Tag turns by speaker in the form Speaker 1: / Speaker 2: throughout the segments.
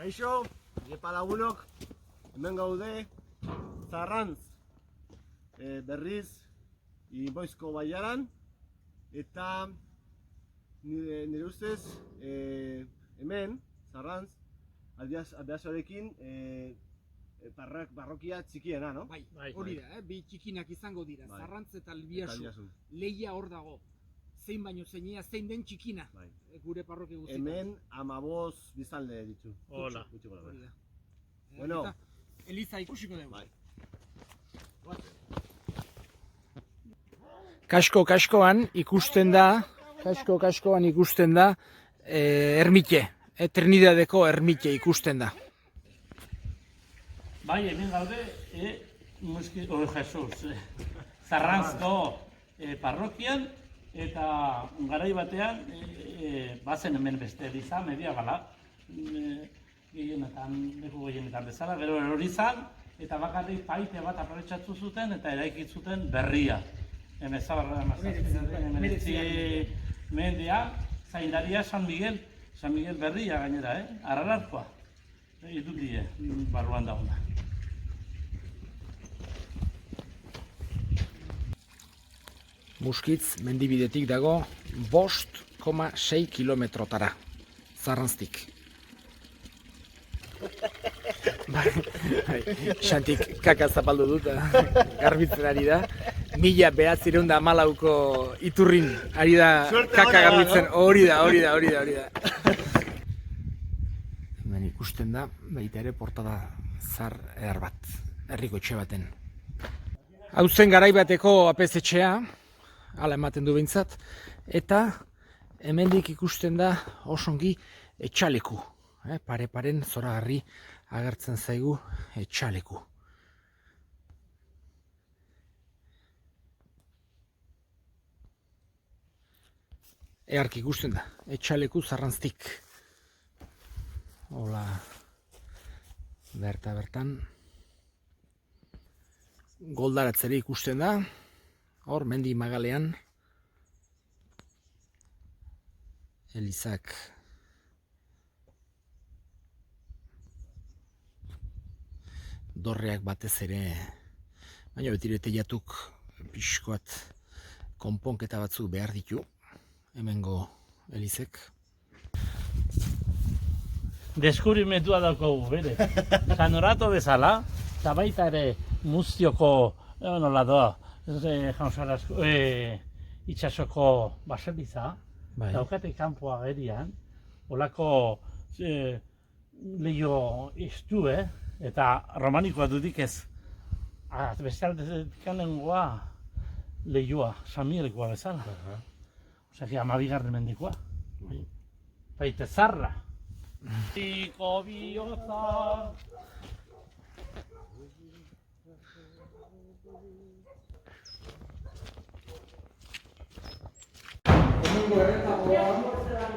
Speaker 1: Kaixo, Iepa lagunok, hemen gaude, Zarrantz, berriz, Iboizko bailaran, eta nire ustez, hemen, Zarrantz, albiasoarekin, parrokia txikiena, no?
Speaker 2: Bai, hori da, bi txikinak izango dira,
Speaker 1: Bai.
Speaker 2: Zarrantz eta Albiasu. Lehia hor dago, zein baino zeinia, zein den txikina,
Speaker 1: Bai.
Speaker 2: gure parrokia guztietan.
Speaker 1: Hemen 15 biztanle ditu.
Speaker 3: Hola.
Speaker 2: Hori da.
Speaker 1: Bueno.
Speaker 2: Eta Eliza ikusiko dugu.
Speaker 1: Bai.
Speaker 4: Kaskoan ikusten da ermite, Trinidadeko ermite ikusten da.
Speaker 3: Bai, hemen gaude, Jesus, Zarrantzko parrokian, eta garai batean, bazen hemen beste eliza, mediabala, leku gehienetan bezala, gero hori zan, eta bakarrik paite bat aprobetxatu zuten, eta eraikit zuten berria. Hemen zabarra mendea, zaindaria San Miguel berria gainera, Arararkoa. Idudie, barruan dauna.
Speaker 4: Muskitz mendibidetik dago 5,6 kilometrotara, Zarrantztik. Xantik kaka zapaldu dut, garbitzen ari da. 1914ko iturrin ari da kaka garbitzen, hori da. Hemen ikusten da, baita ere portada zar eder bat, herriko etxe baten. Hau zen garai bateko apezetxea, hala ematen du behintzat, eta hemendik ikusten da osongi etxaleku. Pare-paren zoragarri agertzen zaigu etxaleku. Eark ikusten da, etxaleku Zarrantztik. Hola, bertan. Goldaratzere ikusten da, hor, mendi magalean. Elizak. Dorreak batez ere, baina betire teiatuk pixkoat konponketa batzuk behar ditu, hemengo elizek.
Speaker 3: Deskubrimentua daukagu, bere. Sanorato bezala, eta baita ere Muztioko, nola doa, itxasoko baseliza, daukate kanpoa agerian, olako lehio estu, eta romanikoa dudik ez. Beste aldetik anengoa lehioa, Samierekoa bezala. Osea, 12. mendikoa. Baita zarra. Iko bihotza.
Speaker 4: Hemengo erretagoa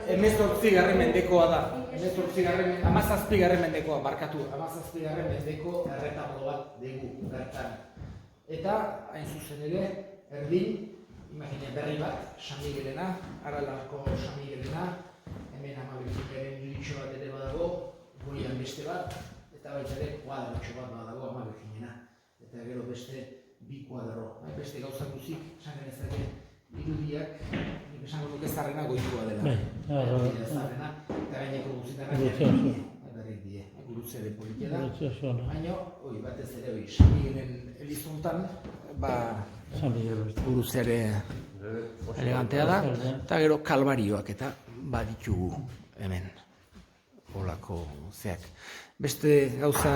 Speaker 4: 18. mendekoa da. 17. mendekoa, barkatu. 17. mendeko erretago bat dugu bertan. Eta, hain zuzen ere, erdin, imagina berri bat, San Miguelena, Aralarko San Miguelena, hemen Amabirjinaren iritxo bat ere badago, goian beste bat, eta baita ere kuadratxo bat badago Amabirjinena. Eta gero beste bi kuadro. Beste gauza guzik, esan genezake, irudiak, nik esango duke zarrena goitua dela. Zarrena, eta gaineko guztitarrak berrik die. Gurutzere politia da, baina batez ere San Miguelen elizuntan, gurutzere elegantea da, eta gero kalbarioak eta baditugu hemen, holako zeak. Beste gauza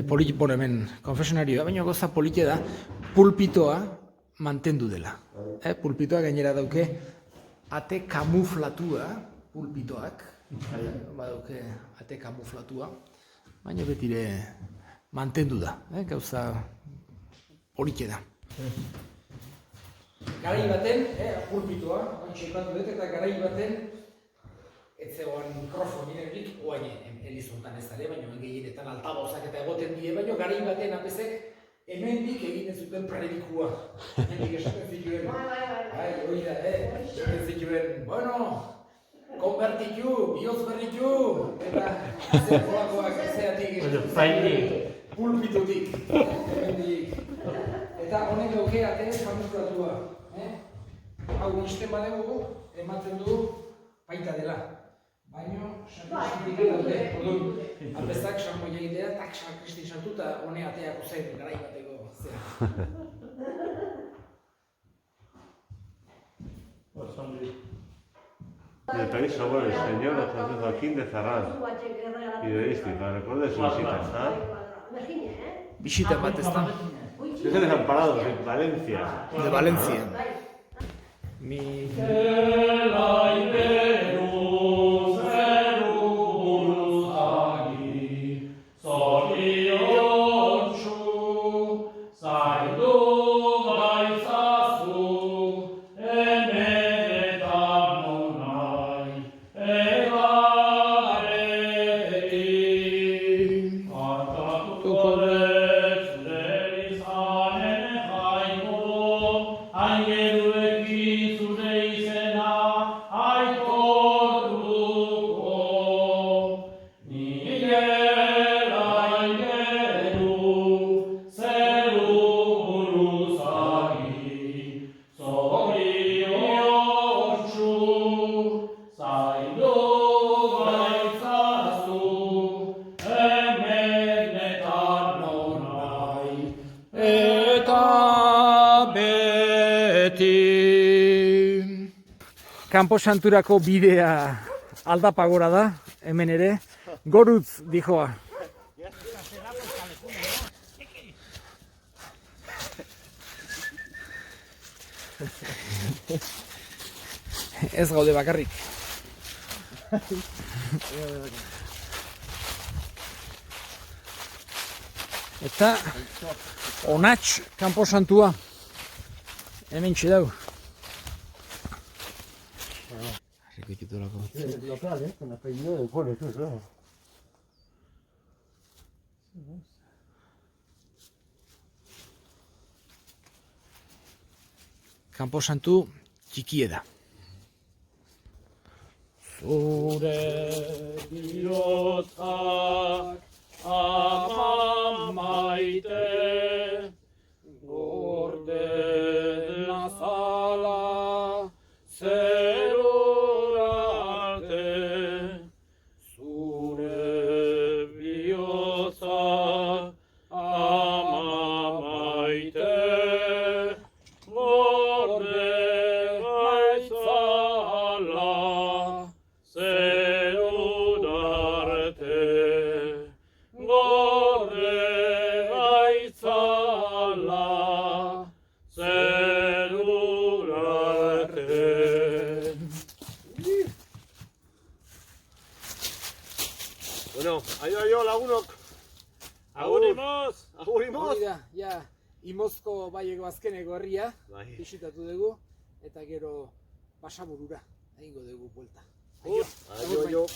Speaker 4: politipon hemen konfesionarioa, baina gauza politia da, pulpitoa mantendu dela. Pulpitoa gainera dauke ate kamuflatua, pulpitoak, badauke ate kamuflatua, baina betire mantendu da, gauza politia da. Garai baten, pulpitoa, antxipatu dut, eta garai baten ez zegoen mikrofonirik, oain elizuntan ez dara, baina gehienetan altabozak eta egoten die, baina garai baten apezek hemendik egiten zuten predikua. Hemendik esaten zituen, hori da, esaten zituen, bueno, artiku, bihotz berritu, eta zer joakoak zeatik. Pulpitutik. Eta honek dauke ate kamuflatua. Hau isten badegu, ematen du baita dela. Baina, sakristitik daude. Orduan, apestak sanboia egitea, tak sakristi sartu eta hone ateako zen, garai bateko zera.
Speaker 5: Le pedís favor al señor José Joaquín de Zarrán y de Isti, para recuerdo de su visita. ¿Ah?
Speaker 4: Bisita bat ez da.
Speaker 5: Es de Desamparados, en Valencia.
Speaker 4: De Valencia. Kanposanturako bidea aldapagora da, hemen ere, gorutz dijoa. Ez gaude bakarrik. Eta onats kanposantua hemen txedau.
Speaker 5: Local, ¿eh? Con apellido del pueblo, eso es claro.
Speaker 4: Kanposantu txikie da.
Speaker 3: Zure bihotzak ama maite, gorde nazala zerura arte. Zure bihotzak ama maite, gorde gaitzala zerura arte. Gorde gaitzala zerura arte.
Speaker 1: Bueno, aio lagunok.
Speaker 3: Agurimos!
Speaker 1: Agurimos.
Speaker 4: Hori da, ja, Imozko baieko azkeneko herria,
Speaker 1: Bai.
Speaker 4: bisitatu dugu, eta gero Basaburura egingo dugu buelta. Aio.
Speaker 1: Aio.